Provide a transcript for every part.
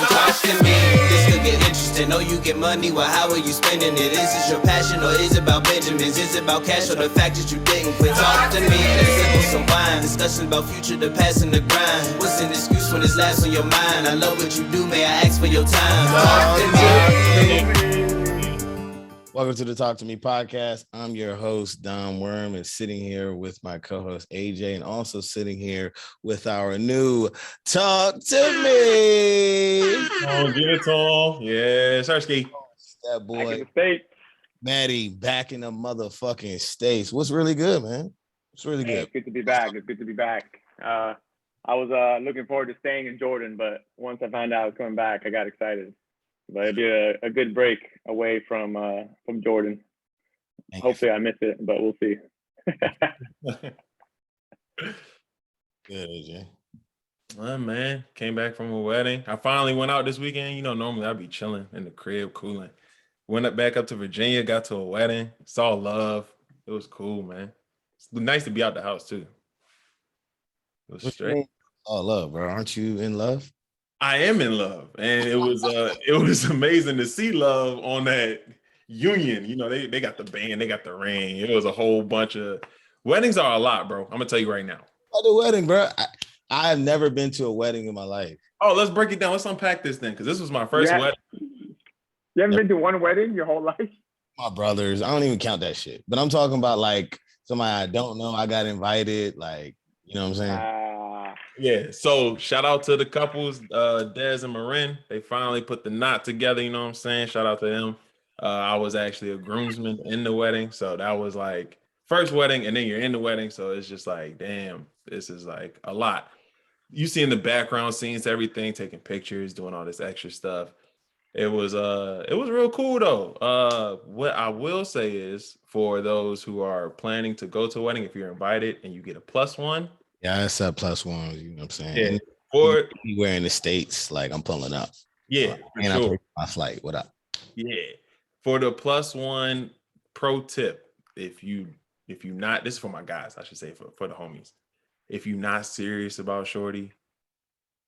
come talk to me. This could get interesting. Know you get money, well, how are you spending it? Is this your passion or is it about Benjamins? Is it about cash or the fact that you didn't quit? Talk to me. Let's sip on some wine. Discussion about future, the past, and the grind. What's an excuse when it's last on your mind? I love what you do, may I ask for your time? Talk to me. Welcome to the Talk to Me podcast. I'm your host, Don Worm, and sitting here with my co-host, AJ, and also sitting here with our new Talk to Me. Oh, give it to him. Yeah, Sersky. That boy, back in the States. Maddie, back in the motherfucking States. What's really good, man? It's really good. It's good to be back. It's good to be back. I was looking forward to staying in Jordan, but once I found out I was coming back, I got excited. But it'd be a good break away from Jordan. Hopefully I miss it, but we'll see. Good, AJ. Well, man, came back from a wedding. I finally went out this weekend. You know, normally I'd be chilling in the crib, cooling. Went back up to Virginia, got to a wedding, saw love. It was cool, man. It's nice to be out the house too. It was straight. Oh, love, bro. Aren't you in love? I am in love, and it was amazing to see love on that union. You know, they got the band, they got the ring. It was a whole bunch of weddings are a lot, bro. I'm gonna tell you right now. Oh, the wedding, bro. I have never been to a wedding in my life. Oh, let's break it down. Let's unpack this then, because this was my first wedding. You haven't been to one wedding your whole life? My brothers, I don't even count that shit. But I'm talking about like somebody I don't know. I got invited, like, you know what I'm saying? Yeah, so shout out to the couples, Dez and Marin. They finally put the knot together, you know what I'm saying? Shout out to them. I was actually a groomsman in the wedding, so that was like first wedding, and then you're in the wedding, so it's just like, damn, this is like a lot. You see in the background scenes, everything, taking pictures, doing all this extra stuff. It was real cool though. What I will say is, for those who are planning to go to a wedding, if you're invited and you get a +1. Yeah, it's a +1, you know what I'm saying? Yeah. And or anywhere in the States, like I'm pulling up. Yeah, and sure. I paid my flight. What up? Yeah. For the +1 pro tip, if you not, this is for my guys, I should say, for the homies. If you're not serious about shorty,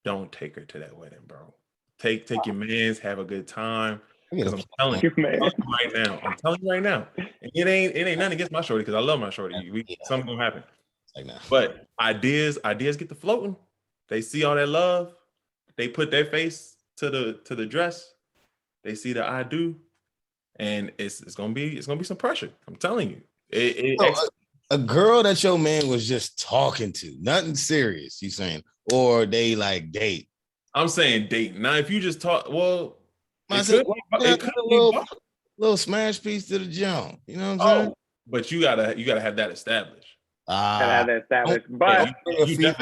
don't take her to that wedding, bro. Take your mans, have a good time. Because I'm telling you right now. And it ain't nothing against my shorty, because I love my shorty. Something gonna happen. Like that. But ideas get to floating. They see all that love. They put their face to the dress. They see the I do, and it's gonna be some pressure. I'm telling you. A girl that your man was just talking to, nothing serious. You saying, or they like date? I'm saying date. Now, if you just talk, well, it could be a little smash piece to the jump. You know what I'm saying? But you gotta have that established. Gotta have that established. But you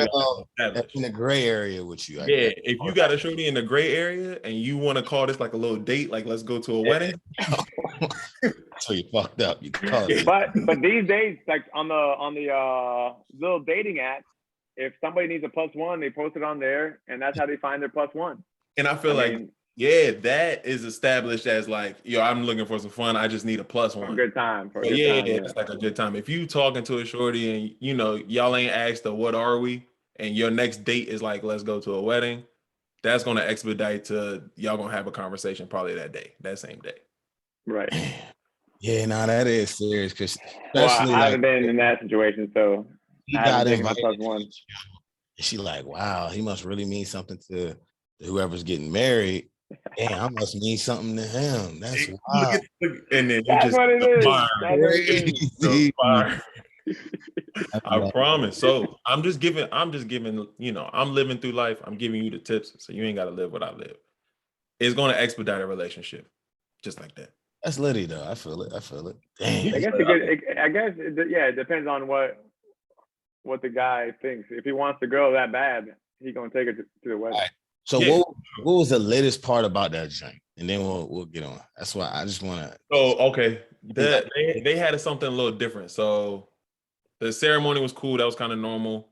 in the gray area with you. If you got a shorty in the gray area and you want to call this like a little date, like let's go to a wedding. So you fucked up. You call it. But these days, like on the little dating apps, if somebody needs a +1, they post it on there, and that's how they find their +1. And I feel that is established as like, yo, I'm looking for some fun. I just need a +1. A good time. It's like a good time. If you talking to a shorty and you know y'all ain't asked her what are we, and your next date is like let's go to a wedding, that's gonna expedite to y'all gonna have a conversation probably that same day. Right. Yeah, no, that is serious, because I haven't been in that situation, so he got invited. +1. She like, wow, he must really mean something to whoever's getting married. Damn, I must mean something to him. That's wild. And then that's what it is. I promise. So I'm just giving, you know, I'm living through life. I'm giving you the tips, so you ain't got to live what I live. It's going to expedite a relationship, just like that. That's litty though. I feel it. Damn. I guess it depends on what the guy thinks. If he wants the girl that bad, he gonna take her to the wedding. Right. So what was the latest part about that joint? And then we'll get on. That's why I just want to. Oh, okay. They had something a little different. So the ceremony was cool. That was kind of normal.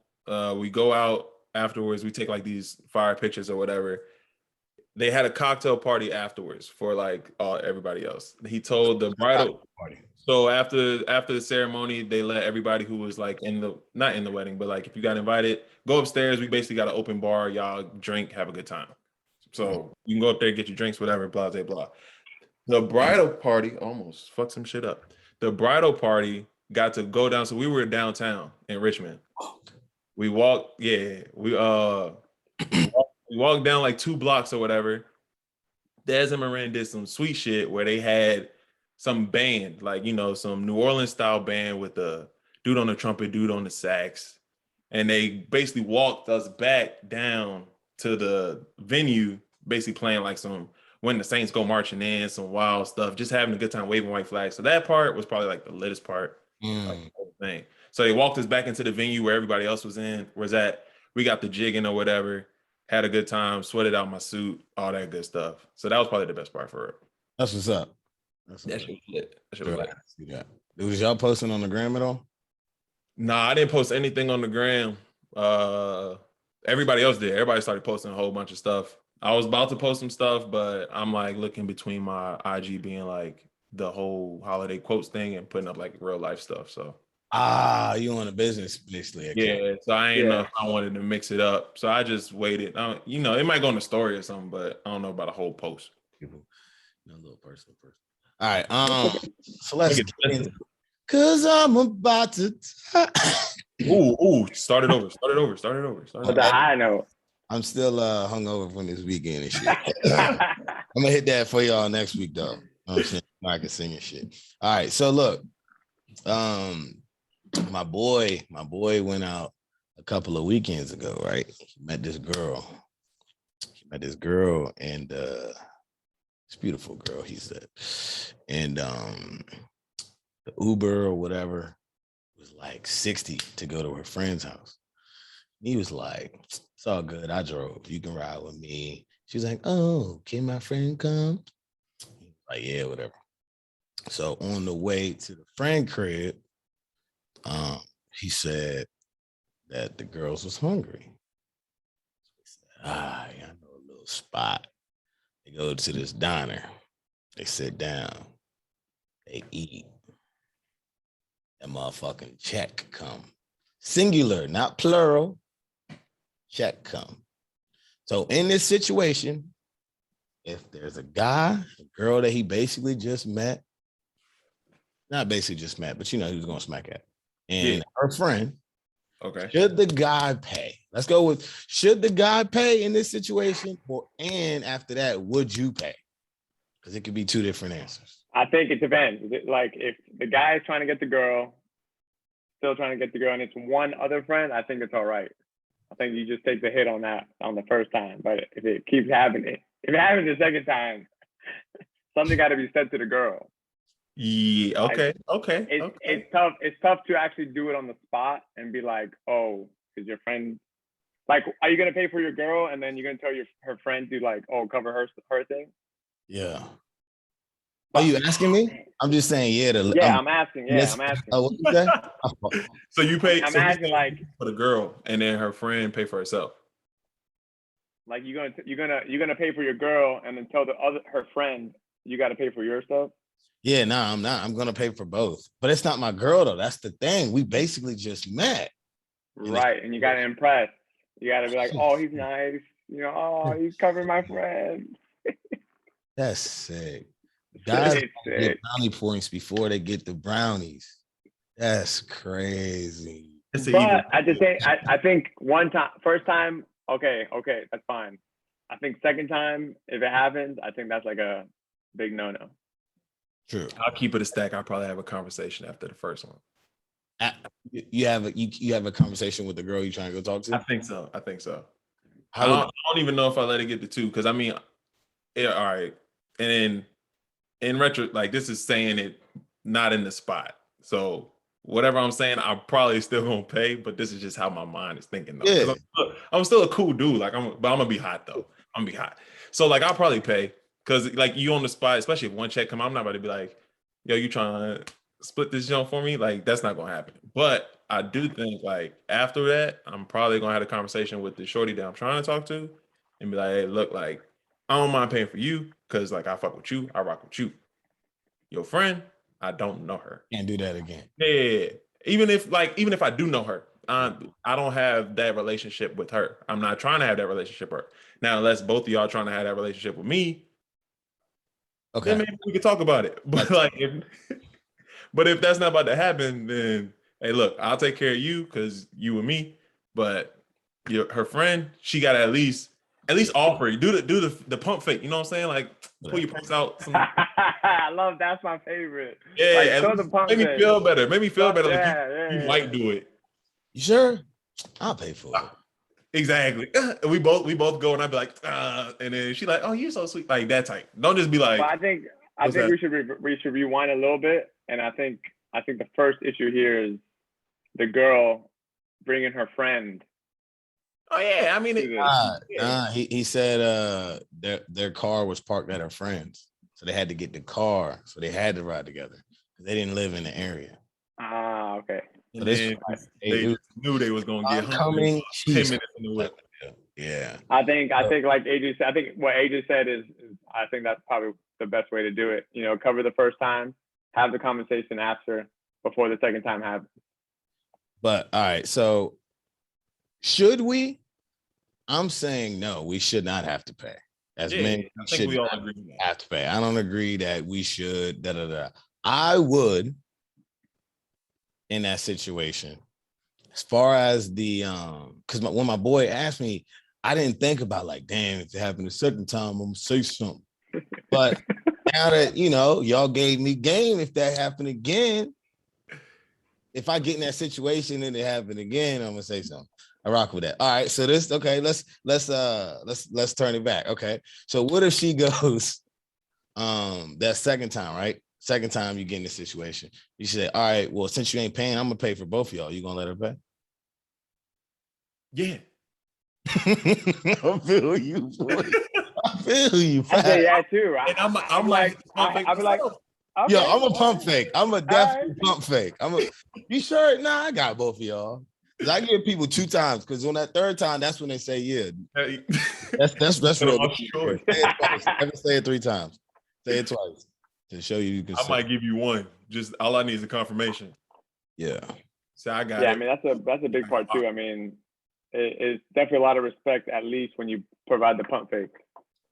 We go out afterwards. We take like these fire pictures or whatever. They had a cocktail party afterwards for like everybody else. He told the bridal party. So after the ceremony, they let everybody who was like not in the wedding, but like if you got invited, go upstairs. We basically got an open bar. Y'all drink, have a good time. So you can go up there, get your drinks, whatever, blah, blah, blah. The bridal party almost fucked some shit up. The bridal party got to go down. So we were downtown in Richmond. We walked, we walked down like 2 blocks or whatever. Dez and Marin did some sweet shit where they had some band, like, you know, some New Orleans style band with the dude on the trumpet, dude on the sax. And they basically walked us back down to the venue, basically playing like some When the Saints Go Marching In, some wild stuff, just having a good time waving white flags. So that part was probably like the latest part of the whole thing. So they walked us back into the venue where everybody else was at. We got the jigging or whatever, had a good time, sweated out my suit, all that good stuff. So that was probably the best part for it. That's what's up. That shit was lit. That shit was lit. See that. Was y'all posting on the gram at all? Nah, I didn't post anything on the gram. Everybody else did. Everybody started posting a whole bunch of stuff. I was about to post some stuff, but I'm like looking between my IG being like the whole holiday quotes thing and putting up like real life stuff. So you on a business basically. yeah. So I ain't know if I wanted to mix it up. So I just waited. You know, it might go in the story or something, but I don't know about a whole post. People, no little person. All right. So let's get into, cause I'm about to. Ooh, start it over. But the high note. I'm still hungover from this weekend and shit. I'm gonna hit that for y'all next week though. I'm saying I can sing and shit. All right, so look, my boy went out a couple of weekends ago, right? He met this girl, and it's a beautiful girl, he said. And the Uber or whatever was like $60 to go to her friend's house. He was like, it's all good. I drove. You can ride with me. She's like, oh, can my friend come? Like, yeah, whatever. So on the way to the friend crib, he said that the girls was hungry. He said, I know a little spot. They go to this diner. They sit down. They eat. That motherfucking check come. Singular, not plural. Check come. So in this situation, if there's a girl that he basically just met, not basically just met, but you know he was gonna smack at, and her friend, okay, should the guy pay? Let's go with, should the guy pay in this situation, and after that, would you pay? Because it could be two different answers. I think it depends. Like if the guy is trying to get the girl, still trying to get the girl, and it's one other friend, I think it's all right. I think you just take the hit on that on the first time. But if it keeps happening, if it happens the second time, something got to be said to the girl. Yeah. Okay. It's tough. It's tough to actually do it on the spot and be like, oh, is your friend like, are you gonna pay for your girl and then you're gonna tell her friend to like, oh, cover her thing? Yeah. Are you asking me? I'm just saying, I'm asking. I'm asking. Oh, what you say? So you pay. I'm asking like for the girl, and then her friend pay for herself. Like you're gonna pay for your girl, and then tell her friend you got to pay for your stuff. Yeah, no, I'm not. I'm gonna pay for both, but it's not my girl though. That's the thing. We basically just met. Right, and you gotta impress. You gotta be like, oh, he's nice. You know, oh, he's covering my friend. That's sick. Guys get brownie points before they get the brownies. That's crazy. But I think first time, okay, that's fine. I think second time, if it happens, I think that's like a big no-no. True. I'll keep it a stack. I'll probably have a conversation after the first one. You have a conversation with the girl you trying to go talk to? I think so. I don't even know if I let it get to 2 because I mean, all right. And then in retro, like this is saying it not in the spot. So whatever I'm saying, I'm probably still gonna pay, but this is just how my mind is thinking though. Yeah. I'm still a cool dude. Like but I'm gonna be hot though. I'm gonna be hot. So like I'll probably pay because like you on the spot, especially if one check come out, I'm not about to be like, yo, you trying to split this jump for me? Like that's not gonna happen. But I do think like after that, I'm probably gonna have a conversation with the shorty that I'm trying to talk to and be like, hey, look, like I don't mind paying for you because like I fuck with you, I rock with you. Your friend, I don't know her. Can't do that again. Yeah. Even if I do know her, I don't have that relationship with her. I'm not trying to have that relationship with her. Now, unless both of y'all trying to have that relationship with me, Okay. then maybe we could talk about it. But like, if that's not about to happen, then hey, look, I'll take care of you because you and me. But her friend, she got to at least offer it. Do the pump fake. You know what I'm saying? Like pull your purse out. I love that's my favorite. Yeah, like show the pump make me fake. feel better. Make me feel better. Like Yeah, you might do it. You sure? I'll pay for it. Exactly. We both go and I'd be like, and then she like, oh, you're so sweet. Like that type. Don't just be like. But I think we should rewind a little bit, and I think the first issue here is the girl bringing her friend. Oh yeah, I mean, he said their car was parked at her friend's, so they had to get the car, so they had to ride together. They didn't live in the area. Ah, okay. And then they knew they was gonna get coming 10 minutes in the whip. Yeah. I think like AJ said, I think what AJ said is I think that's probably the best way to do it. You know, cover the first time, have the conversation after before the second time happens. But all right, so should we? I'm saying no, we should not have to pay. As men, I think we all agree with that. Have to pay. I don't agree that we should. I would, in that situation, as far as the because when my boy asked me, I didn't think about like, damn, if it happened a second time, I'm gonna say something. But now that y'all gave me game, if that happened again, if I get in that situation and it happened again, I'm gonna say something. I rock with that. All right, so let's turn it back. Okay, so what if she goes that second time, right? Second time you get in this situation, you say, all right, well, since you ain't paying, I'm gonna pay for both of y'all. You gonna let her pay? Yeah. I feel you, boy. I feel you. I say that too. I'm like, okay. Yo, I'm a pump fake. I'm a definitely pump fake. You sure? Nah, I got both of y'all. I give people 2 times because on that third time, that's when they say yeah. That's real. Sure. Say it twice. Never say it 3 times. Say it twice to show you can. I might give you 1. Just all I need is a confirmation. Yeah. So I got it. I mean, that's a big part too. I mean, it's definitely a lot of respect, at least when you provide the pump fake.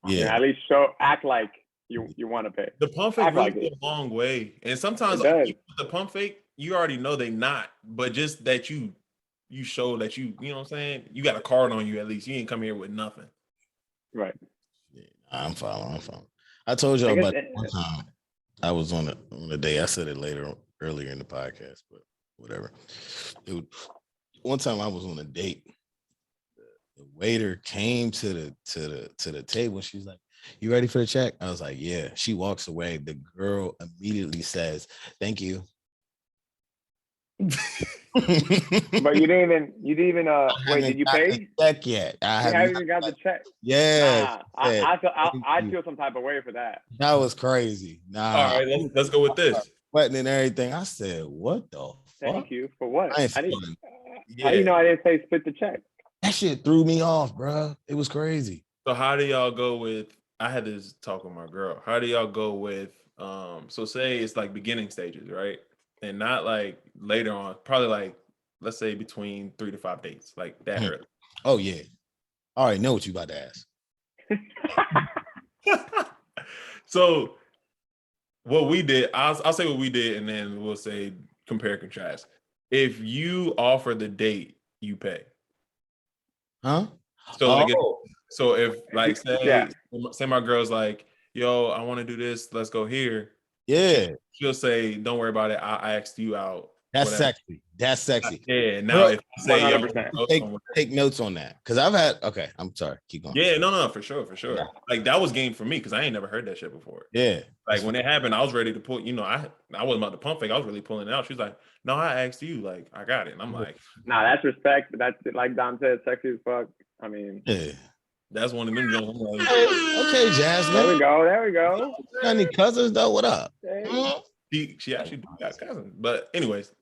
Yeah. At least act like you want to pay. The pump fake really like goes a long way. And sometimes the pump fake, you already know they not, but just that you show that you know what I'm saying? You got a card on you at least. You ain't come here with nothing. Right. Yeah, I'm following. I told y'all about one time I was on a day. I said it earlier in the podcast, but whatever. Dude, one time I was on a date. The waiter came to the table. She's like, "You ready for the check?" I was like, "Yeah." She walks away. The girl immediately says, "Thank you." But you didn't even wait, did you pay? Check yet? I haven't even got the check. Yeah. I feel some type of way for that. That was crazy. Nah. All right, let's go with this. Sweating and everything. I said, "What the fuck?" Thank you for what? I didn't. How do you know I didn't say split the check? That shit threw me off, bro. It was crazy. So how do y'all go with? I had this talk with my girl. How do y'all go with? So say it's like beginning stages, right? And not like later on. Probably like let's say between 3 to 5 dates, like that early. Oh yeah. I already know what you about to ask. So what we did, I'll say what we did, and then we'll say compare and contrast. If you offer the date, you pay. Huh? So if like say my girl's like, yo, I want to do this, let's go here. Yeah. She'll say, don't worry about it. I asked you out. That's whatever. Sexy. That's sexy. Yeah. Now if I say 100%. Take notes on that. Cause I've had I'm sorry, keep going. Yeah, no, for sure. Yeah. Like that was game for me because I ain't never heard that shit before. Yeah. Like when it happened, I was ready to pull, I wasn't about to pump fake. I was really pulling it out. She's like, no, I asked you, like, I got it. And I'm like, nah, that's respect. That's like Dom said, sexy as fuck. I mean, yeah. That's one of them jokes. Like, okay, Jasmine. There we go. Got any cousins though? What up? She actually got cousins. But anyways.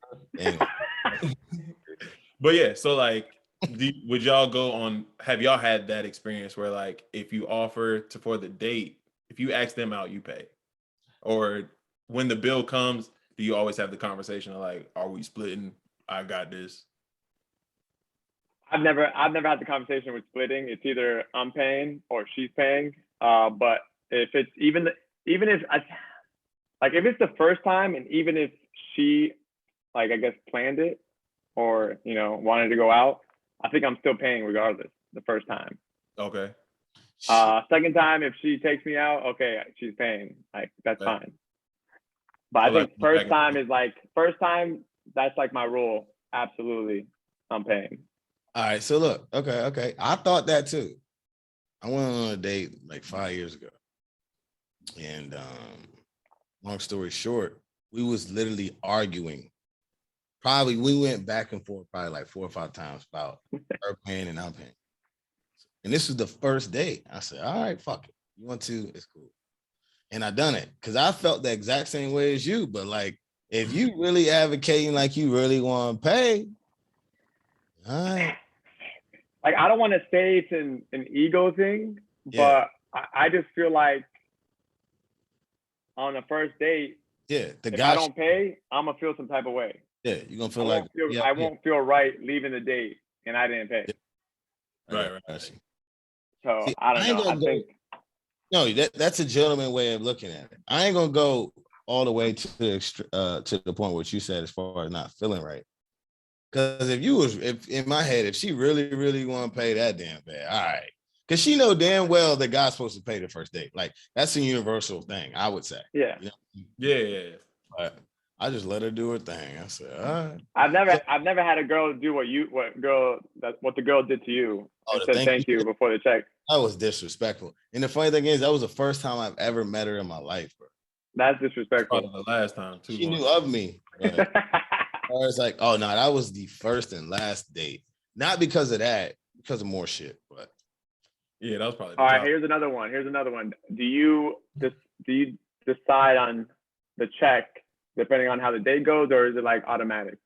But yeah, so like would y'all go on, have y'all had that experience where like if you offer for the date, if you ask them out, you pay? Or when the bill comes, do you always have the conversation of like, are we splitting? I got this. I've never had the conversation with splitting. It's either I'm paying or she's paying. But if it's even if like if it's the first time, and even if she like I guess planned it or wanted to go out, I think I'm still paying regardless the first time. Okay. Second time, if she takes me out, okay, she's paying. Like that's Right. fine. But I think first time, that's like my rule. Absolutely, I'm paying. All right, so look, okay. I thought that too. I went on a date like 5 years ago. And long story short, we was literally arguing. Probably we went back and forth probably like 4 or 5 times about her paying and I'm paying. And this was the first date. I said, all right, fuck it. You want to, it's cool. And I done it because I felt the exact same way as you. But like, if you really advocating like you really want to pay, all right. Like, I don't want to say it's an ego thing, but I just feel like on the first date, if I don't pay, I'm gonna feel some type of way. Yeah, you're gonna feel I won't feel right leaving the date and I didn't pay. Right. So I don't know. No, that's a gentleman way of looking at it. I ain't gonna go all the way to the point what you said as far as not feeling right. Because if in my head, if she really, really want to pay that damn bad, all right. Because she know damn well the guy's supposed to pay the first date. Like that's a universal thing, I would say. Yeah. Yeah. But I just let her do her thing. I said, all right. I've never had a girl do what the girl did to you. And said thank you before the check. That was disrespectful. And the funny thing is, that was the first time I've ever met her in my life, bro. That's disrespectful. Probably the last time too. She knew of me. I was like, oh no, that was the first and last date. Not because of that, because of more shit. But yeah, that was probably. All right, here's another one. Do you decide on the check depending on how the date goes, or is it like automatic?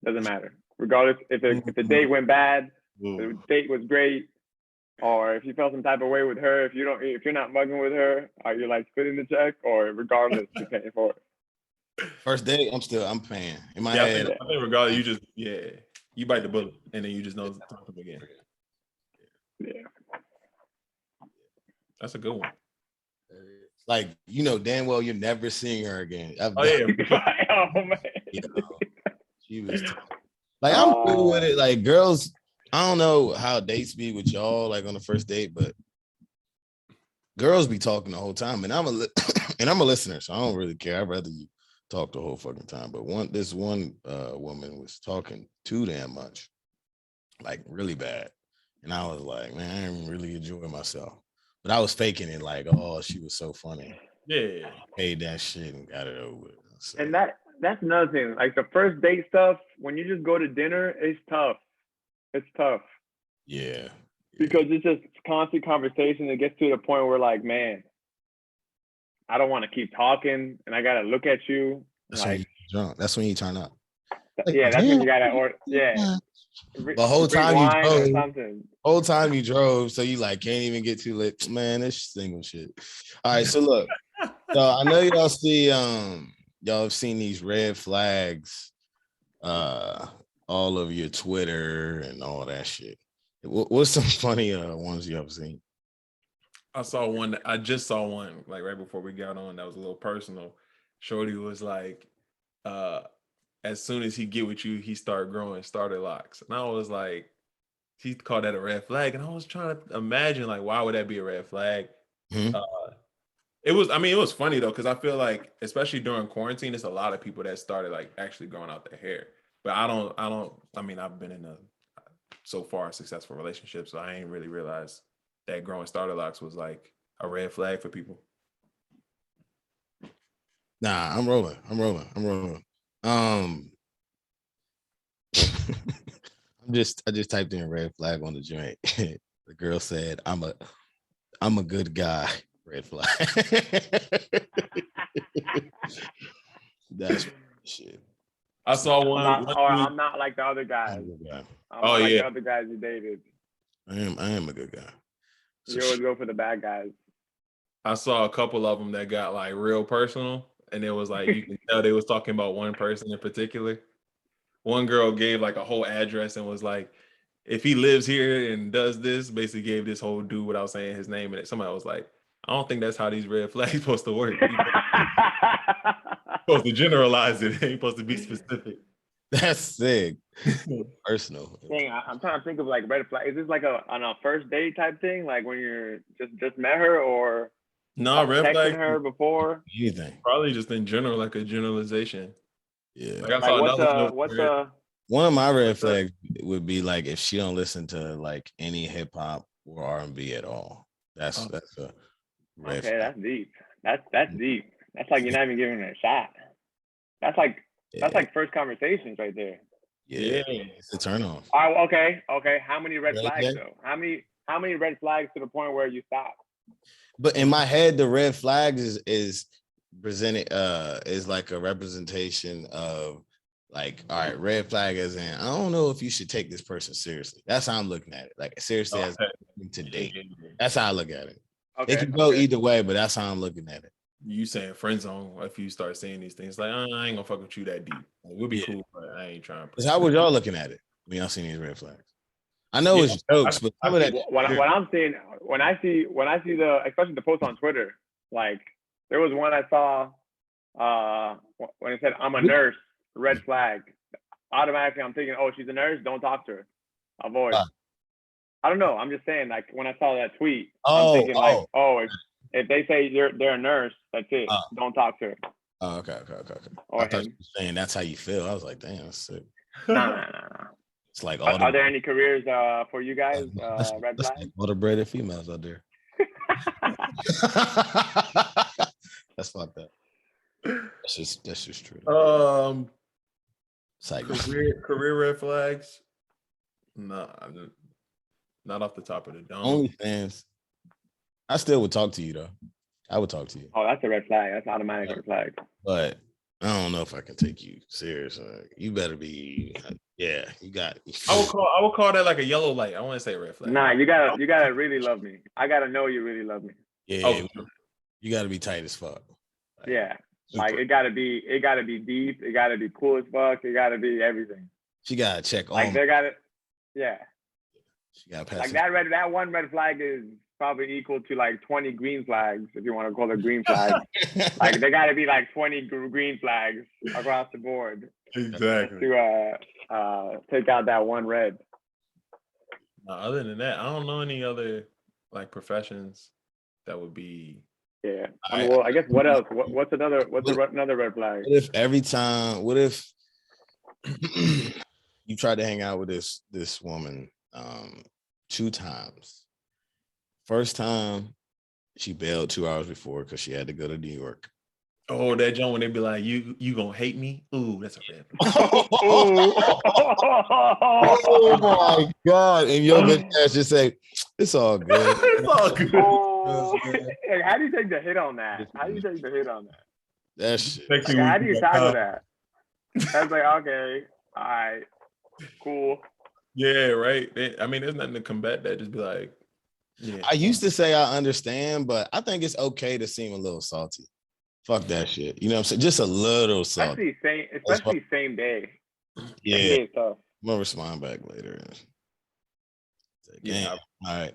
Doesn't matter. Regardless if the date went bad, the date was great, or if you felt some type of way with her, if you're not mugging with her, are you like splitting the check, or regardless you're paying for it? First date, I'm paying. In my head. I think regardless, you bite the bullet and then you just know to talk to them again. Yeah. That's a good one. Like, damn well you're never seeing her again. Oh man. She was like, I'm cool with it. Like girls, I don't know how dates be with y'all, like on the first date, but girls be talking the whole time, and I'm a listener, so I don't really care. I'd rather you talk the whole fucking time. But this one woman was talking too damn much, like really bad, and I was like, man, I didn't really enjoy myself. But I was faking it, like, oh, she was so funny. Yeah, paid that shit and got it over with. So. And that's another thing. Like the first date stuff, when you just go to dinner, it's tough. It's tough. Yeah. Because it's just constant conversation. It gets to the point where like, man, I don't want to keep talking and I gotta look at you. That's when you're drunk. That's when you turn up. Like, yeah, that's when you gotta order. Yeah. The whole time you drove, so you like can't even get too late. Man, this single shit. All right, so look. So I know y'all see y'all have seen these red flags all over your Twitter and all that shit. What's some funny ones you have seen? I just saw one like right before we got on that was a little personal. Shorty was like, as soon as he get with you, he start growing starter locks. And I was like, he called that a red flag. And I was trying to imagine like, why would that be a red flag? Mm-hmm. It was funny though, because I feel like, especially during quarantine, there's a lot of people that started like actually growing out their hair. But I've been in a so far successful relationship, so I ain't really realized that growing starter locks was like a red flag for people. Nah, I'm rolling. I just typed in red flag on the joint. The girl said, I'm a good guy. Red flag. That's shit. I saw one. I'm not like the other guys. The other guys you dated. I am a good guy. So you always go for the bad guys. I saw a couple of them that got like real personal, and it was like you can tell they was talking about one person in particular. One girl gave like a whole address and was like, if he lives here and does this, basically gave this whole dude without saying his name, and somebody was like, I don't think that's how these red flags supposed to work. You're supposed to generalize it. Ain't supposed to be specific. That's sick. Personal. Dang, I'm trying to think of like red flag. Is this like on a first date type thing? Like when you're just met her, or No, red texting flag. her before? Anything. Probably just in general, like a generalization. Yeah. Like I saw What's a One of my red flags would be like if she don't listen to like any hip hop or R&B at all. That's a red okay, flag. that's deep. That's deep. That's like you're not even giving her a shot. That's like first conversations right there. Yeah. It's a turn on. Oh, okay. How many red Red flags flag? though? How many red flags to the point where you stop? But in my head, the red flags is presented is like a representation of like, all right, red flag as in I don't know if you should take this person seriously. That's how I'm looking at it. Like seriously as to date. That's how I look at it. Okay. It can go either way, but that's how I'm looking at it. You saying friend zone if you start saying these things like I ain't gonna fuck with you that deep. Like, we'll be cool, but I ain't trying. Because how would y'all looking at it when y'all seen these red flags? I know it's jokes, but some of that. What I'm seeing when I see the especially the post on Twitter, like there was one I saw when it said I'm a nurse, red flag. Automatically I'm thinking, oh, she's a nurse, don't talk to her. Avoid. I don't know. I'm just saying, like when I saw that tweet, I'm thinking like, oh, if they say they're a nurse, that's it. Don't talk to her. Oh, okay. Or I thought you were saying that's how you feel. I was like, damn, that's sick. No. It's like are there any careers for you guys? Red flag? like water-breaded females out there. That's fucked up. That's just true. Career red flags. No, not off the top of the dome. OnlyFans. I still would talk to you though. I would talk to you. Oh, that's a red flag. That's automatic red flag. But I don't know if I can take you serious. You better be. Yeah, you got. I would call that like a yellow light. I want to say red flag. Nah, you gotta really love me. I gotta know you really love me. Yeah, you gotta be tight as fuck. Like, yeah, like it gotta be deep. It gotta be cool as fuck. It gotta be everything. She gotta check on. Like they gotta, yeah. She gotta pass. Like that one red flag is probably equal to like 20 green flags, if you want to call it green flags. Like there got to be like 20 green flags across the board. Exactly. To take out that one red. Other than that, I don't know any other like professions that would be. Yeah. Well, I guess what else? What's another red flag? What if every time? What if you tried to hang out with this woman 2 times? First time, she bailed 2 hours before because she had to go to New York. Oh, that joint when they be like, you gonna hate me? Ooh, that's a red. Oh my God. And your bitch ass just say, it's all good. It's all good. How do you take the hit on that? That shit. Like, how do you tackle that? That's like, okay, all right, cool. Yeah, right. I mean, there's nothing to combat that. Just be like, yeah. I used to say I understand, but I think it's okay to seem a little salty. Fuck that shit. You know what I'm saying? Just a little salty. Especially same day. Yeah. Same day stuff. I'm gonna respond back later. Yeah. All right.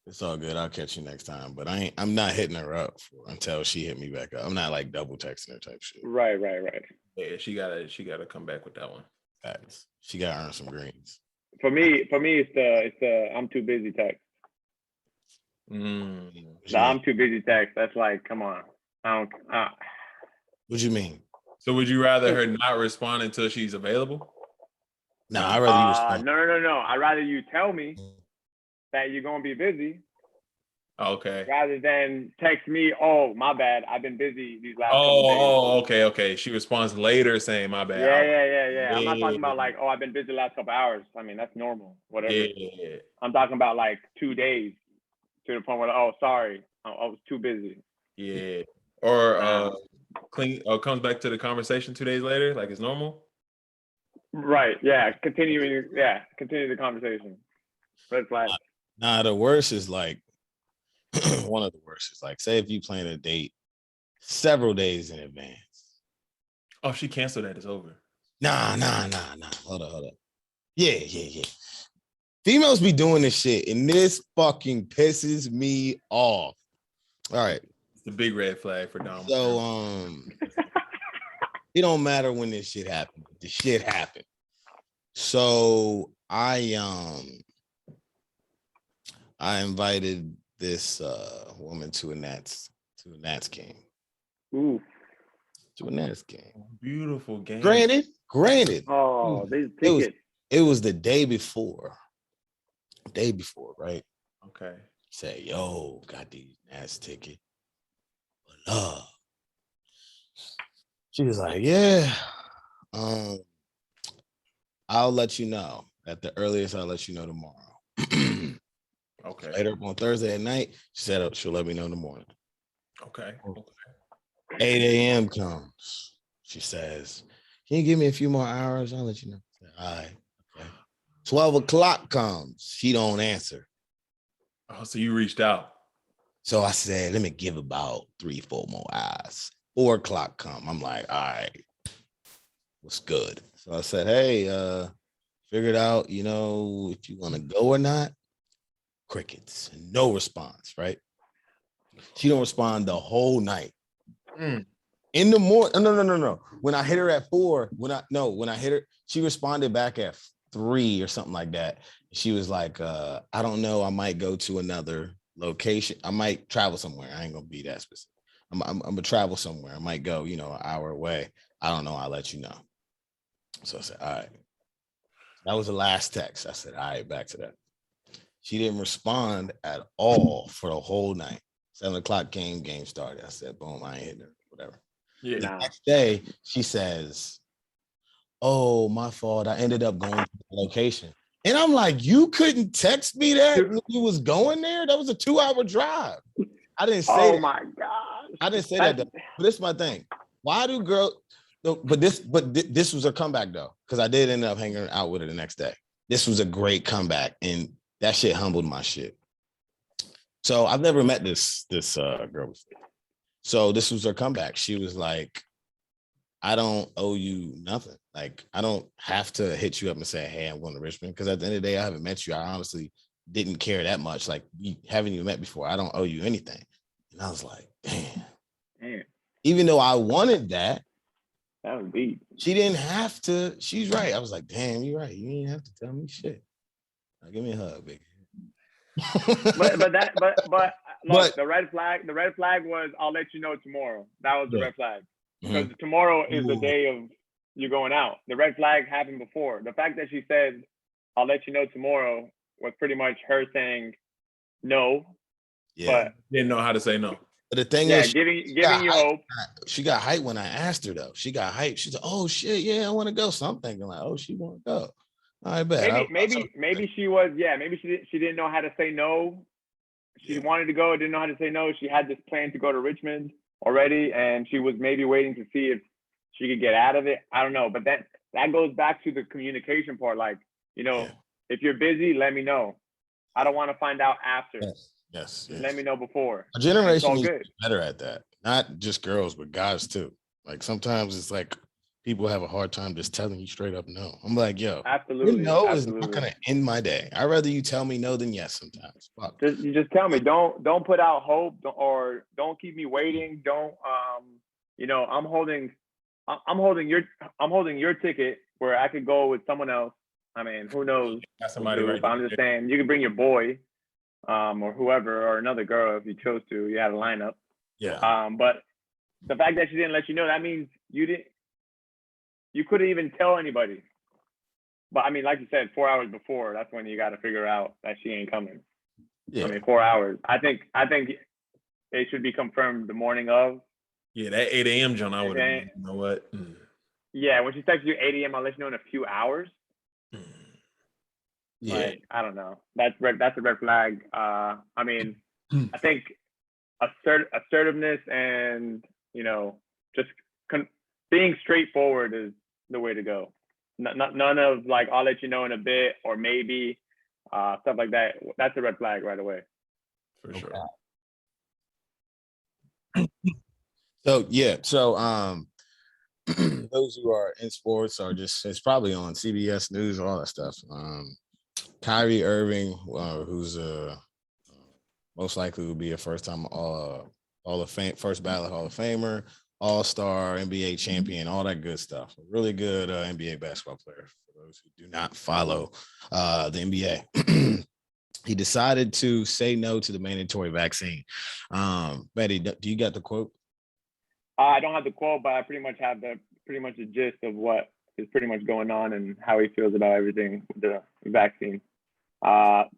It's all good. I'll catch you next time. But I'm not hitting her up until she hit me back up. I'm not like double texting her type shit. Right. Yeah, she gotta come back with that one. Facts. She gotta earn some greens. For me, it's the I'm too busy text. The I'm too busy text. That's like, come on. What you mean? So would you rather her not respond until she's available? No, I'd rather you respond. No. I'd rather you tell me that you're gonna be busy. Okay. Rather than text me, oh, my bad, I've been busy these last couple days. Okay. She responds later saying my bad. Yeah. I'm not talking about like, oh, I've been busy the last couple hours. I mean, that's normal, whatever. Yeah. I'm talking about like 2 days to the point where, oh, sorry, I was too busy. Yeah. Or comes back to the conversation 2 days later, like it's normal. Right. Yeah. Continue the conversation. Red flag. Nah, the worst is like one of the worst is like, say if you plan a date several days in advance. Oh, she canceled that. It's over. Nah. Hold up. Yeah. Females be doing this shit, and this fucking pisses me off. All right. It's a big red flag for Dom. So it don't matter when this shit happened. The shit happened. So I invited this woman to a Nats game. Ooh. To a Nats game. Beautiful game. Granted. Oh, these tickets. It was the day before. Right? Okay. Say, yo, got these Nats ticket. But she was like, yeah. I'll let you know. At the earliest, I'll let you know tomorrow. Okay. Later on Thursday at night, she said she'll let me know in the morning. Okay. 8 a.m. comes. She says, can you give me a few more hours? I'll let you know. Said, all right. Okay. 12 o'clock comes. She don't answer. Oh, so you reached out. So I said, let me give about 3-4 more hours. 4 o'clock come. I'm like, all right, what's good? So I said, hey, figured out, if you want to go or not. Crickets. No response, right? She don't respond the whole night. In the morning, no. When I hit her at 4, when I hit her, she responded back at 3 or something like that. She was like, I don't know, I might go to another location. I might travel somewhere. I ain't gonna be that specific. I'm gonna travel somewhere. I might go, an hour away. I don't know. I'll let you know. So I said, all right. That was the last text. I said, all right, back to that. She didn't respond at all for the whole night. 7 o'clock game started. I said, boom, I ain't hitting her, whatever. Yeah. The next day, she says, oh, my fault. I ended up going to the location. And I'm like, you couldn't text me that when you was going there? That was a 2-hour drive. I didn't say that. Oh my gosh. I didn't say that though. But this is my thing. Why do girls but this was a comeback though, because I did end up hanging out with her the next day. This was a great comeback, and that shit humbled my shit. So I've never met this girl before. So this was her comeback. She was like, I don't owe you nothing. Like, I don't have to hit you up and say, hey, I'm going to Richmond. Because at the end of the day, I haven't met you. I honestly didn't care that much. Like, we haven't even met before. I don't owe you anything. And I was like, damn. Even though I wanted that was deep. She didn't have to. She's right. I was like, damn, you're right. You didn't have to tell me shit. Now, give me a hug, baby. but look, the red flag was, I'll let you know tomorrow. That was the red flag. Because tomorrow is the day of you going out. The red flag happened before. The fact that she said, I'll let you know tomorrow, was pretty much her saying no. Yeah. But didn't know how to say no. But the thing is, giving you hope. She got hyped when I asked her though. She got hyped. She said, oh shit, yeah, I want to go. So I'm thinking like, oh, she want to go. I bet. Maybe she was, maybe she didn't know how to say no. She wanted to go, didn't know how to say no. She had this plan to go to Richmond already, and she was maybe waiting to see if she could get out of it. I don't know, but that goes back to the communication part. Like, if you're busy, let me know. I don't want to find out after. Yes. Let me know before. Our generation needs to be better at that. Not just girls, but guys too. Like sometimes it's like people have a hard time just telling you straight up no. I'm like, yo, absolutely. No is not gonna end my day. I'd rather you tell me no than yes sometimes. Fuck. You just tell me. Don't put out hope, or don't keep me waiting. Don't I'm holding your ticket where I could go with someone else. I mean, who knows? Got somebody right there. I'm just saying you could bring your boy, or whoever, or another girl if you chose to. You had a lineup. Yeah. But the fact that she didn't let you know, that means you couldn't even tell anybody. But I mean, like you said, 4 hours before, that's when you got to figure out that she ain't coming. Yeah. I mean, 4 hours. I think it should be confirmed the morning of. Yeah, that 8 a.m. John, I would have. You know what? Yeah, when she texts you 8 a.m., I'll let you know in a few hours. Yeah, like, I don't know. That's a red flag. I mean, I think assertiveness and just being straightforward is the way to go. None of like, I'll let you know in a bit or maybe stuff like that. That's a red flag right away. For sure. So those who are in sports are just, it's probably on CBS News, all that stuff. Kyrie Irving, who's most likely will be a first ballot Hall of Famer, All-Star, NBA champion, all that good stuff. A really good NBA basketball player. For those who do not follow the NBA, he decided to say no to the mandatory vaccine. Betty, do you got the quote? I don't have the quote, but I pretty much have the gist of what is pretty much going on and how he feels about everything with the vaccine.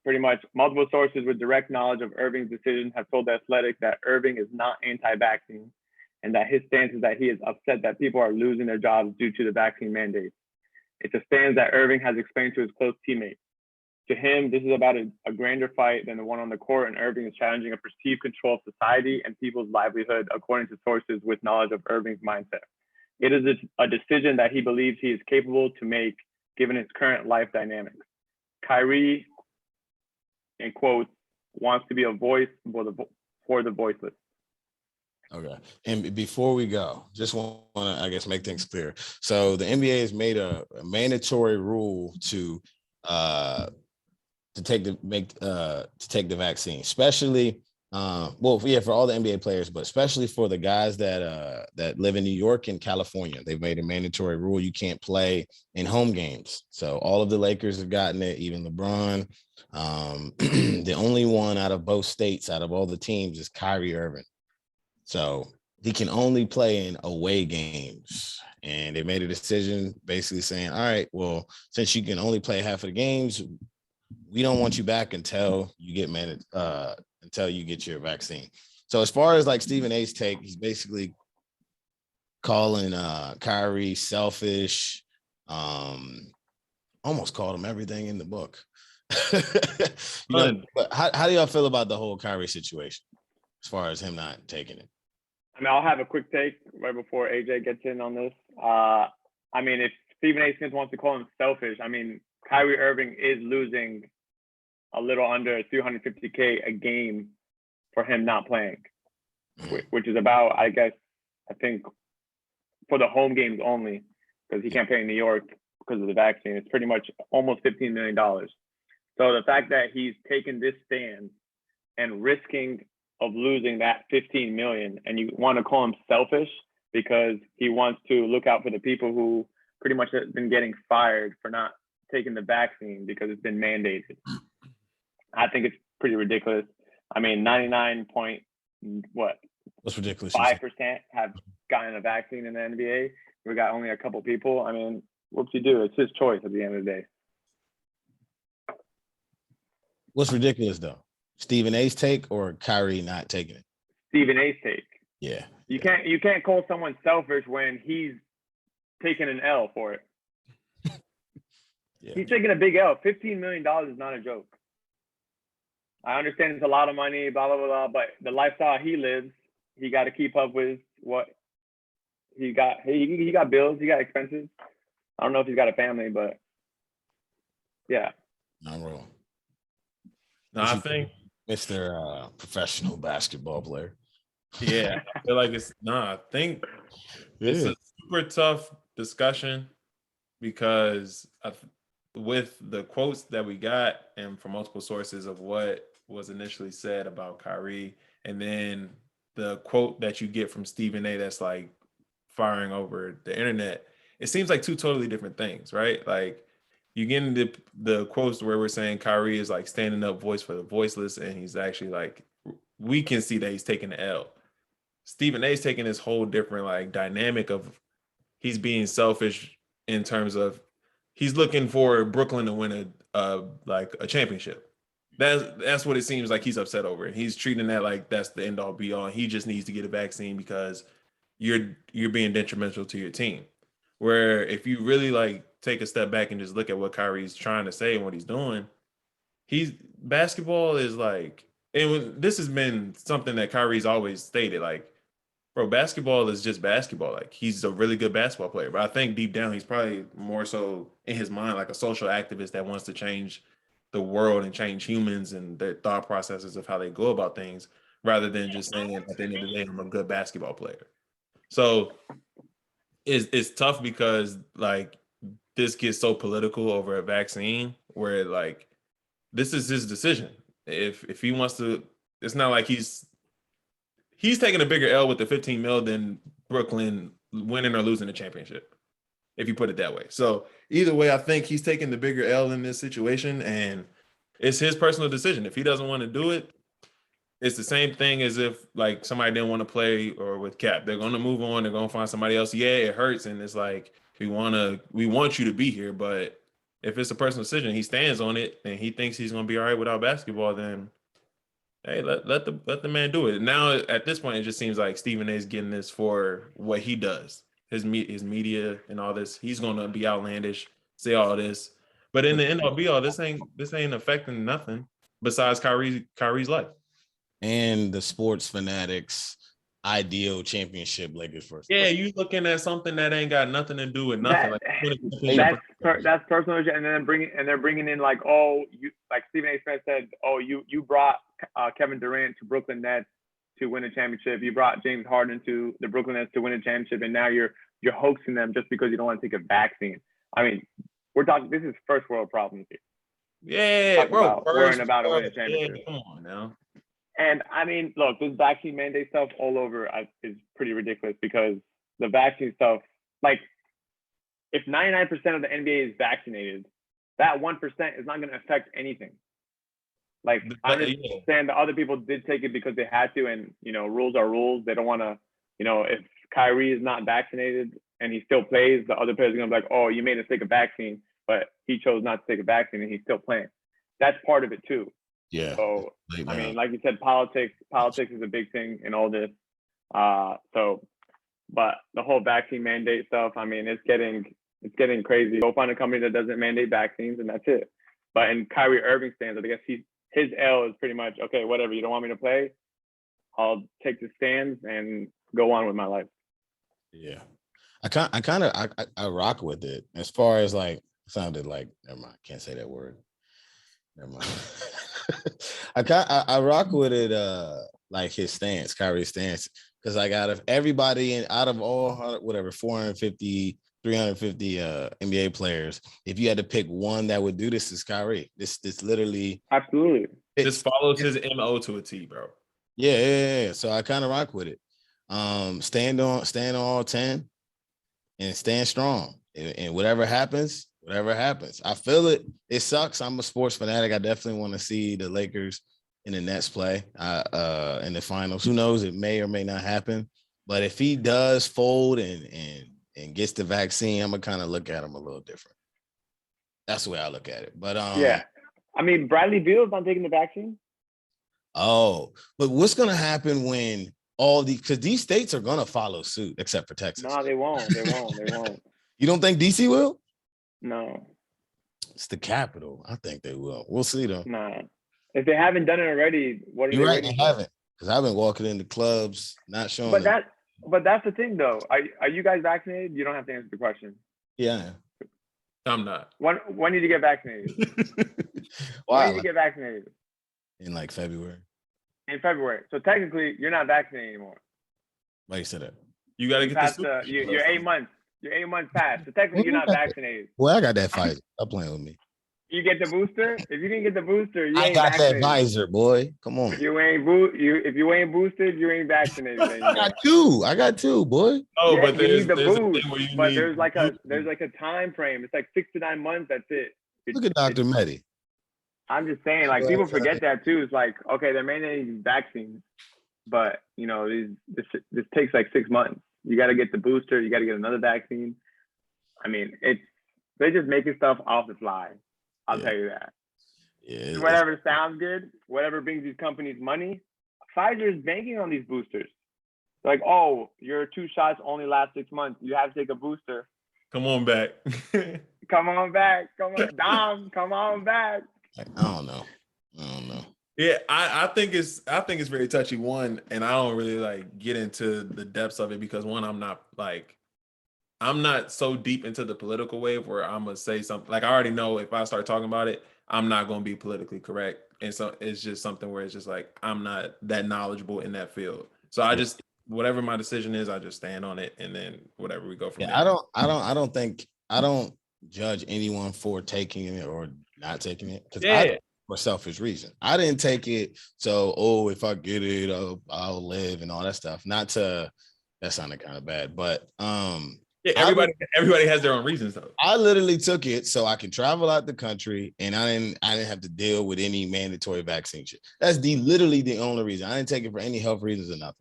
Pretty much multiple sources with direct knowledge of Irving's decision have told The Athletic that Irving is not anti-vaccine and that his stance is that he is upset that people are losing their jobs due to the vaccine mandates. It's a stance that Irving has explained to his close teammates. To him, this is about a grander fight than the one on the court, and Irving is challenging a perceived control of society and people's livelihood, according to sources with knowledge of Irving's mindset. It is a decision that he believes he is capable to make given his current life dynamics. Kyrie, in quotes, wants to be a voice for the voiceless. Okay. And before we go, just want to, I guess, make things clear. So the NBA has made a mandatory rule to take the vaccine, especially for all the NBA players, but especially for the guys that live in New York and California. They've made a mandatory rule you can't play in home games. So all of the Lakers have gotten it, even LeBron. The only one out of both states, out of all the teams, is Kyrie Irving. So he can only play in away games. And they made a decision basically saying, all right, well, since you can only play half of the games, we don't want you back until you get your vaccine. So as far as like Stephen A's take, he's basically calling Kyrie selfish, almost called him everything in the book. But how do y'all feel about the whole Kyrie situation as far as him not taking it? I mean, I'll have a quick take right before AJ gets in on this. I mean, if Stephen A. Smith wants to call him selfish, I mean, Kyrie Irving is losing a little under $350K a game for him not playing, which is about, I think, for the home games only, because he can't play in New York because of the vaccine. It's pretty much almost $15 million. So the fact that he's taken this stand and risking of losing that 15 million, and you want to call him selfish because he wants to look out for the people who pretty much have been getting fired for not taking the vaccine because it's been mandated. I think it's pretty ridiculous. I mean, 99 point what? What's ridiculous? 5% have gotten a vaccine in the NBA. We got only a couple people. I mean, whoop-de-doo. It's his choice at the end of the day. What's ridiculous though? Stephen A's take or Kyrie not taking it? Stephen A's take. Yeah. You can't call someone selfish when he's taking an L for it. Yeah. He's taking a big L. $15 million is not a joke. I understand it's a lot of money, blah, blah, blah, blah, but the lifestyle he lives, he got to keep up with what he got. He got bills, he got expenses. I don't know if he's got a family, but yeah. Not wrong. No, I think Mr. Professional basketball player. Yeah, I feel like it's I think it's a super tough discussion because with the quotes that we got and from multiple sources of what was initially said about Kyrie, and then the quote that you get from Stephen A that's like firing over the internet, it seems like two totally different things, right? Like you get into the quotes where we're saying Kyrie is like standing up voice for the voiceless, and he's actually like, we can see that he's taking the L. Stephen A's taking this whole different like dynamic of he's being selfish in terms of he's looking for Brooklyn to win a championship. That's what it seems like he's upset over. He's treating that like that's the end all be all. He just needs to get a vaccine because you're being detrimental to your team. Where if you really like take a step back and just look at what Kyrie's trying to say and what he's doing, basketball is like, and this has been something that Kyrie's always stated, like, bro, basketball is just basketball. Like, he's a really good basketball player, but I think deep down he's probably more so in his mind like a social activist that wants to change the world and change humans and their thought processes of how they go about things, rather than just saying at the end of the day, I'm a good basketball player. So it's tough because like this gets so political over a vaccine where like this is his decision. If he wants to, it's not like he's taking a bigger L with the 15 mil than Brooklyn winning or losing the championship, if you put it that way. So either way, I think he's taking the bigger L in this situation, and it's his personal decision. If he doesn't want to do it, it's the same thing as if like somebody didn't want to play or with Cap. They're going to move on. They're going to find somebody else. Yeah, it hurts, and it's like we want you to be here, but if it's a personal decision, he stands on it, and he thinks he's going to be all right without basketball, then hey, let the man do it. Now at this point, it just seems like Stephen A is getting this for what he does, his media and all this. He's going to be outlandish, say all this, but in the end all be all, this ain't affecting nothing besides Kyrie's life and the sports fanatics ideal championship Lakers first. Yeah, you looking at something that ain't got nothing to do with nothing. That's personal, and then they're bringing in like, oh, you, like Stephen A. Smith said, oh, you brought Kevin Durant to Brooklyn Nets to win a championship. You brought James Harden to the Brooklyn Nets to win a championship, and now you're hoaxing them just because you don't want to take a vaccine. I mean, we're talking. This is first world problems here. Yeah, bro. Worrying about winning a championship. Yeah, come on now. And I mean, look, this vaccine mandate stuff all over is pretty ridiculous because the vaccine stuff, like, if 99% of the NBA is vaccinated, that 1% is not going to affect anything. Like, I understand that other people did take it because they had to, and, you know, rules are rules. They don't want to, you know, if Kyrie is not vaccinated and he still plays, the other players are going to be like, oh, you made us take a vaccine, but he chose not to take a vaccine and he's still playing. That's part of it too. Yeah. So, I mean, like you said, politics is a big thing in all this. But the whole vaccine mandate stuff, I mean, it's getting crazy. Go find a company that doesn't mandate vaccines and that's it. But in Kyrie Irving stance, I guess his L is pretty much, okay, whatever, you don't want me to play, I'll take the stands and go on with my life. Yeah. I rock with it as far as like, sounded like, never mind, can't say that word. Never mind. I rock with it, like his stance, Kyrie's stance, because like out of everybody out of all 450, 350 NBA players, if you had to pick one that would do this, is Kyrie. This literally absolutely. This follows his MO to a T, bro. Yeah. So I kind of rock with it. Stand on all 10 and stand strong. And whatever happens. I feel it. It sucks. I'm a sports fanatic. I definitely want to see the Lakers and the Nets play in the finals. Who knows? It may or may not happen. But if he does fold and gets the vaccine, I'm gonna kind of look at him a little different. That's the way I look at it. But yeah, I mean, Bradley Beal's not taking the vaccine. Oh, but what's gonna happen when because these states are gonna follow suit, except for Texas? No, they won't. They won't. You don't think DC will? No. It's the capital. I think they will. We'll see though. Nah. If they haven't done it already, what are You're right, they haven't. Because I've been walking into clubs, not showing. But that's the thing though. Are you guys vaccinated? You don't have to answer the question. Yeah, I am. I'm not. When did you get vaccinated? When did you get vaccinated? In like February. In February. So technically, you're not vaccinated anymore. Why you said that? You got to get you're 8 months. You're 8 months past. So technically, you're not vaccinated. Well, I got that Pfizer. Stop playing with me. You get the booster? If you didn't get the booster, you ain't vaccinated. I got that Pfizer, boy. Come on. If you ain't boosted, you ain't vaccinated anymore. I got two, boy. Oh, but you need the boost. But there's like a time frame. It's like 6 to 9 months. That's it. Look at Dr. Mehdi. I'm just saying, like, people forget that too. It's like, okay, they're mandating these vaccines, but you know, this takes like 6 months. You got to get the booster. You got to get another vaccine. I mean, they're just making stuff off the fly. I'll tell you that. Yeah. Whatever sounds good, whatever brings these companies money. Pfizer is banking on these boosters. Like, oh, your 2 shots only last 6 months. You have to take a booster. Come on back. Come on back. Come on, Dom. Come on back. I don't know. Yeah, I think it's very touchy, one, and I don't really like get into the depths of it because one, I'm not so deep into the political wave where I'm gonna say something like I already know if I start talking about it, I'm not gonna be politically correct. And so it's just something where it's just like I'm not that knowledgeable in that field. So I just whatever my decision is, I just stand on it and then whatever we go from there. I don't judge anyone for taking it or not taking it. for selfish reason. I didn't take it so, if I get it, I'll live and all that stuff. Not to, that sounded kind of bad, but yeah, everybody has their own reasons though. I literally took it so I can travel out the country and I didn't have to deal with any mandatory vaccine shit. That's literally the only reason. I didn't take it for any health reasons or nothing.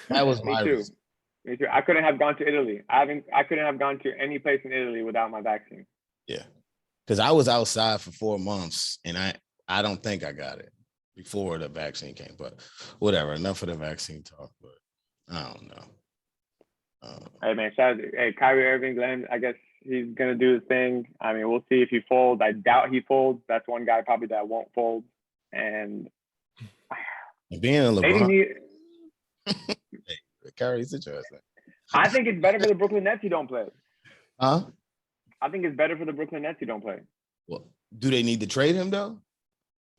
That was my reason. Me too. I couldn't have gone to Italy. I couldn't have gone to any place in Italy without my vaccine. Yeah. Because I was outside for 4 months and I don't think I got it before the vaccine came, but whatever. Enough of the vaccine talk, but I don't know. Hey man, Kyrie Irving, Glenn, I guess he's gonna do his thing. I mean, we'll see if he folds. I doubt he folds. That's one guy probably that won't fold. And being a LeBron, Kyrie's interesting. I think it's better for the Brooklyn Nets he don't play. Huh? I think it's better for the Brooklyn Nets he don't play. Well, do they need to trade him though?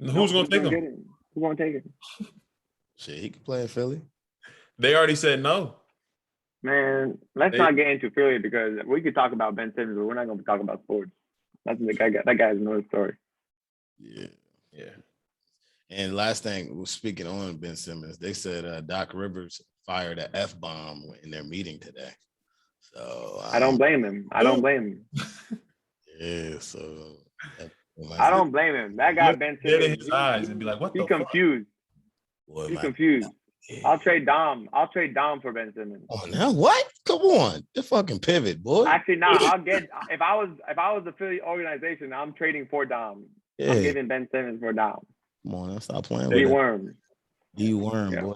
Who's gonna take him? Who's gonna take him? Shit, he could play in Philly. They already said no. Man, let's not get into Philly because we could talk about Ben Simmons, but we're not going to talk about sports. That's the guy. That guy's another story. Yeah. And last thing, speaking on Ben Simmons, they said Doc Rivers fired an F-bomb in their meeting today. So I don't blame him. Yeah. So I don't blame him. That guy Ben Simmons. In his eyes and be like, "What the fuck?" Confused. Boy, He's confused. Yeah. I'll trade Dom for Ben Simmons. Oh, now what? Come on, the fucking pivot, boy. Actually, no. I'll get if I was the Philly organization, I'm trading for Dom. Yeah. I'm giving Ben Simmons for Dom. Come on, now stop playing with D-worm. D-worm, boy.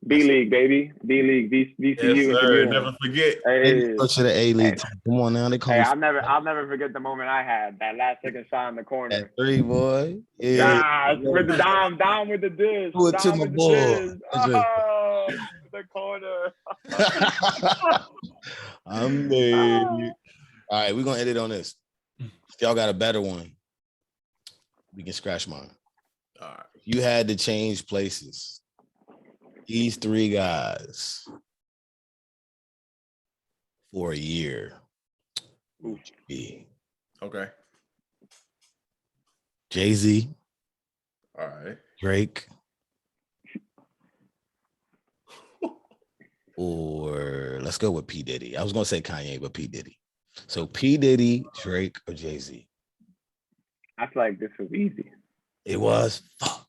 B-League, baby. B-League, VCU. Yes, sir. Never forget. Hey, go to the A-League. Hey. Come on now. They call I'll never forget the moment I had. That last second shot in the corner. That three, boy. Yeah. With the Dom with the dish. Do it to my boy. Oh, the corner. I'm dead. All right, we're going to end it on this. If y'all got a better one, we can scratch mine. All right. If you had to change places, these three guys for a year, who would you be? Okay. Jay-Z. All right. Drake. Or let's go with P. Diddy. I was going to say Kanye, but P. Diddy. So P. Diddy, Drake, or Jay-Z? I feel like this was easy. It was? Fuck.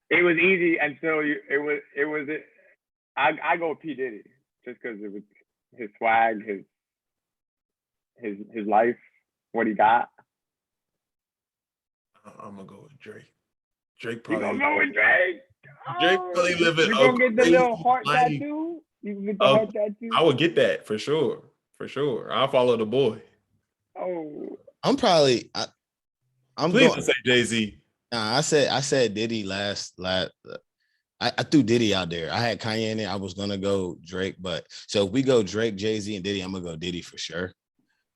It was easy until I go P. Diddy just because it was his swag, his life, what he got. I'm gonna go with Drake. Drake probably. You gonna go with Drake? Drake probably living. You gonna get the little heart tattoo? You can get the heart tattoo. I would get that for sure. For sure, I'll follow the boy. Oh, I'm probably. I'm Please going say Jay-Z. Nah, I said Diddy last. I threw Diddy out there. I had Kanye in it. I was gonna go Drake, but so if we go Drake, Jay-Z, and Diddy, I'm gonna go Diddy for sure.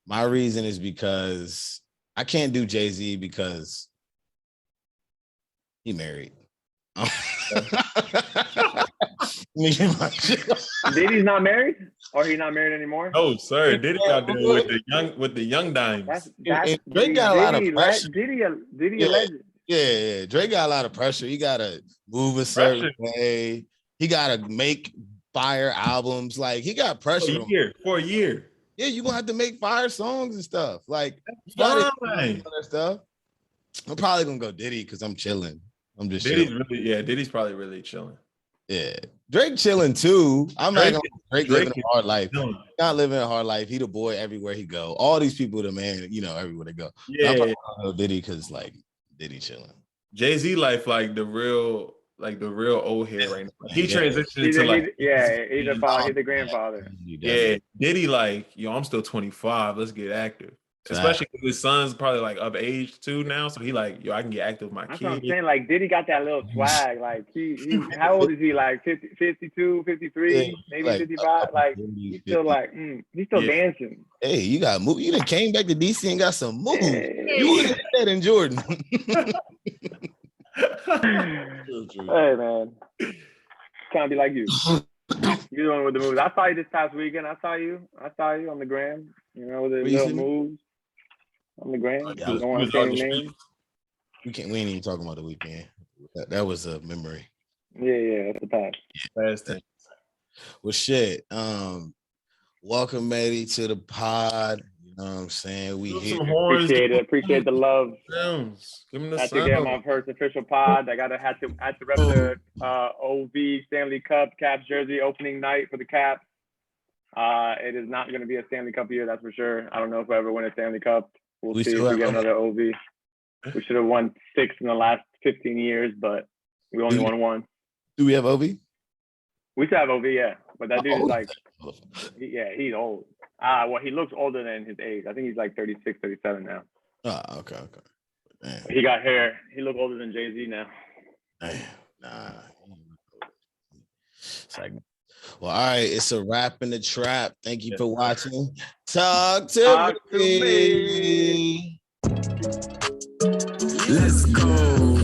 My reason is because I can't do Jay-Z because he married. Diddy's not married, or he's not married anymore? Oh, sir, Diddy out there with the young dimes. Drake got a lot of pressure. Diddy a legend. Yeah, Drake got a lot of pressure. He gotta move a certain way. He gotta make fire albums. Like he got pressure for a year. Yeah, you're gonna have to make fire songs and stuff. Like that stuff. I'm probably gonna go Diddy because I'm chilling. I'm just Diddy's chilling. Diddy's probably really chilling. Yeah, Drake chilling too. I'm not gonna Drake living a hard life. Not living a hard life. He the boy everywhere he go. All these people, the man, everywhere they go. Yeah, I'm probably gonna go Diddy because like Diddy chilling. Jay-Z life like the real old head right now. He transitioned into he's the grandfather. Yeah, Diddy like, I'm still 25. Let's get active. Especially because his son's probably like of age too now, so he like, I can get active with my That's kid. What I'm saying, like Diddy got that little swag. Like he how old is he? Like 50, 52, 53, maybe like, 55. Like he's still like he's still dancing. Hey, you got move. You done came back to DC and got some moves. You would have did that in Jordan. Hey man, trying to be like you. You're the one with the moves. I saw you this past weekend. I saw you on the gram. With the little moves on the gram. You don't want to say your name. We ain't even talking about the weekend. That was a memory. Yeah, that's the past. Last thing. Well, shit. Welcome, Maddie, to the pod. You know what I'm saying? We Give here. some horns. Appreciate it. Appreciate the love. Sounds. Give him the Had to get my sound. first official pod. I had to rep the OV Stanley Cup Caps jersey opening night for the Caps. It is not going to be a Stanley Cup year, that's for sure. I don't know if we ever win a Stanley Cup. We'll see if we get another OV. We should have won 6 in the last 15 years, but we only won 1. Do we have OV? We should have OV, yeah. But that dude is like, he's old. Well, he looks older than his age. I think he's like 36, 37 now. Okay. Damn. He got hair. He look older than Jay-Z now. Damn. Nah. It's like, well, all right. It's a wrap in the trap. Thank you for watching. Talk to me. Let's go.